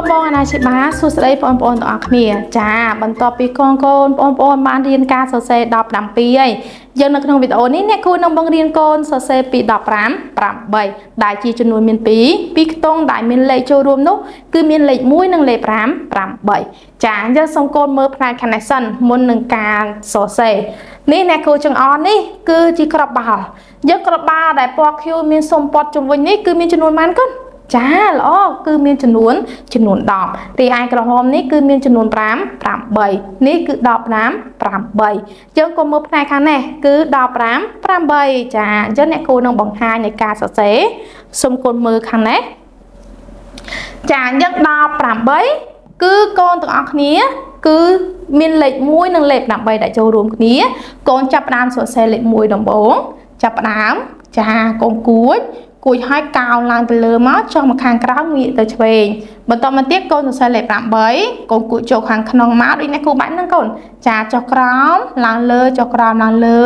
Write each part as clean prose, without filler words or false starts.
បងណាជាបាសួស្តីបងប្អូនទាំងអស់គ្នាចាបន្ទាប់ពីកូនបងប្អូនបានរៀនការសរសេរ17ហើយយើងនៅក្នុងវីដេអូនេះអ្នកគ្រូនឹងបង្រៀនកូនសរសេរពី15 8ដែលជាចំនួនមាន2ខ្ទង់ដែលមានលេខចូលរួមនោះគឺមានលេខ1និងលេខ5 8ចាយើងសូមកូនមើលផ្នែកខាងនេះសិនមុននឹងការសរសេរនេះអ្នកគ្រូចង្អុលនេះគឺជាក្របបាល់យើងក្របបាល់ដែលពណ៌ខៀវមានសុំពត់ជុំវិញនេះគឺមានចំនួនប៉ុន្មានកូនចាល្អគឺមានចំនួន10រីឯក្រហមនេះគឺមានចំនួន5 8នេះគឺ15 8យើងក៏មើលផ្នែកខាងនេះគឺ15 8ចាអញ្ចឹងអ្នកគ្រូនឹងបង្ហាញនៃការសរសេរសូមកូនមើលខាងនេះចាអញ្ចឹង18គឺកូនទាំងអស់គ្នាគឺមានលេខ1និងលេខ8ដែលចូលរួមគ្នាកូនចាប់ផ្ដើមសរសេរលេខ1ដំបូងចាប់ផ្ដើមចាកូនគួចឲ្យកោងឡើងទៅលើមកចុះមកខាងក្រោមងាកទៅឆ្វេងបន្តមកទៀតកូនសរសេរលេខ8កូនគួចចូលខាងក្នុងមកដូចនេះគូបាច់ហ្នឹងកូនចាចុះក្រោមឡើងលើចុះក្រោមឡើងលើ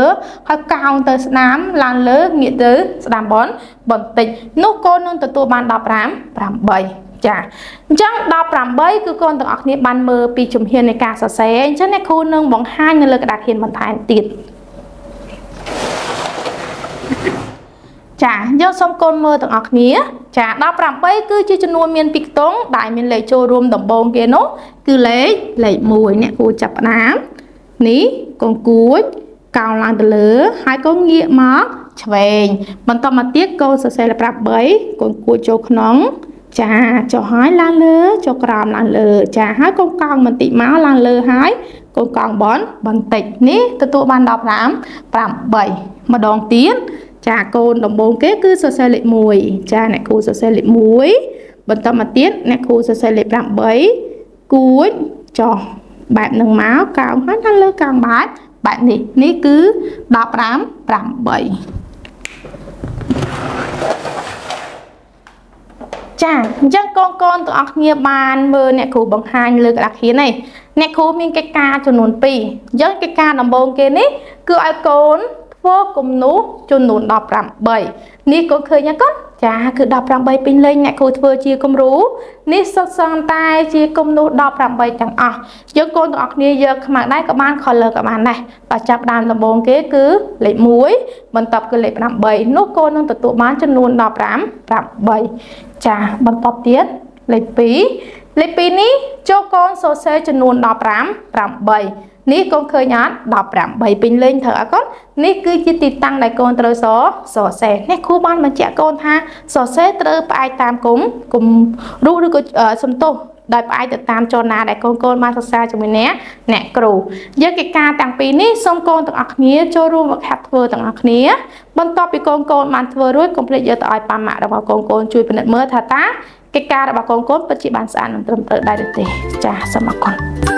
ហើយកោងទៅស្ដាំឡើងលើងាកទៅស្ដាំបន្តិចនោះកូននឹងទទួលបាន15 8ចាអញ្ចឹង18គឺកូនទាំងអស់គ្នាបានមើលពីជំហាននៃការសរសេរអញ្ចឹងអ្នកគ្រូនឹងបង្ហាញនៅលើក្តារខៀនបន្ថែមទៀតចាយកសូមកូនមើលទាំងអស់គ្នាចា18គឺជាចំនួនមាន2ខ្ទង់ដែលមានលេខចូលរួមដំបូងគេនោះគឺលេខ1អ្នកគ្រូចាប់ផ្ដើមនេះកូនគួចកោងឡើងទៅលើហើយកូនងាកមកឆ្វេងបន្តមកទៀតកូនសរសេរលេខ8កូនគួចចូលក្នុងចាចុះហើយឡើងលើចុះក្រោមឡើងលើចាហើយកូនកោងបន្តិចមកឡើងលើហើយកូនកោងបន្តិចនេះទទួលបាន15 8ម្ដងទៀតចាកូនដំបូងគេគឺសរសេរលេខ1ចាអ្នកគ្រូសរសេរលេខ1បន្តមកទៀតអ្នកគ្រូសរសេរលេខ8គួចចុះបែបនឹងមកកោងហើយដល់លើកោងបែបនេះគឺ15 8ចាអញ្ចឹងកូនទាំងអស់គ្នាបានមើលអ្នកគ្រូបង្ហាញលើក្តារខៀននេះអ្នកគ្រូមានកិច្ចការចំនួន2អញ្ចឹងកិច្ចការដំបូងគេនេះគឺឲ្យកូនធ្វើគំនូសចំនួន18នេះកូនឃើញទេកូនចាគឺ18ពេញលេញអ្នកគ្រូធ្វើជាគំរូនេះសុទ្ធសឹងតែជាគំនូស18ទាំងអស់យើងកូនទាំងអស់គ្នាយកខ្មៅដែរក៏បាន color ក៏បានដែរបើចាប់ដើមដំបូងគេគឺលេខ1បន្ទាប់គឺលេខ8នោះកូននឹងទទួលបានចំនួន15 8ចាបន្តទៀតលេខ2នេះចូលកូនសរសេរចំនួន15 8នេះកូនឃើញអត់18ពេញលេញត្រូវអត់កូននេះគឺជាទីតាំងដែលកូនត្រូវសរសេរនេះគ្រូបានបញ្ជាក់កូនថាសរសេរត្រូវផ្អែកតាមគំរូឬក៏សំទោសដោយផ្អែកទៅតាមចលនាដែលកូនបានសិក្សាជាមួយអ្នកគ្រូយកកិច្ចការទាំងពីរនេះសូមកូនទាំងអស់គ្នាចូលរួមវឹកហាត់ធ្វើទាំងអស់គ្នាបន្ទាប់ពីកូនបានធ្វើរួចកុំភ្លេចយកទៅឲ្យប៉ាម៉ាក់របស់កូនជួយពិនិត្យមើលថាតើកិច្ចការរបស់កូនពិតជាបានស្អាតនិងត្រឹមត្រូវដែរឬទេចាសូមអរគុណ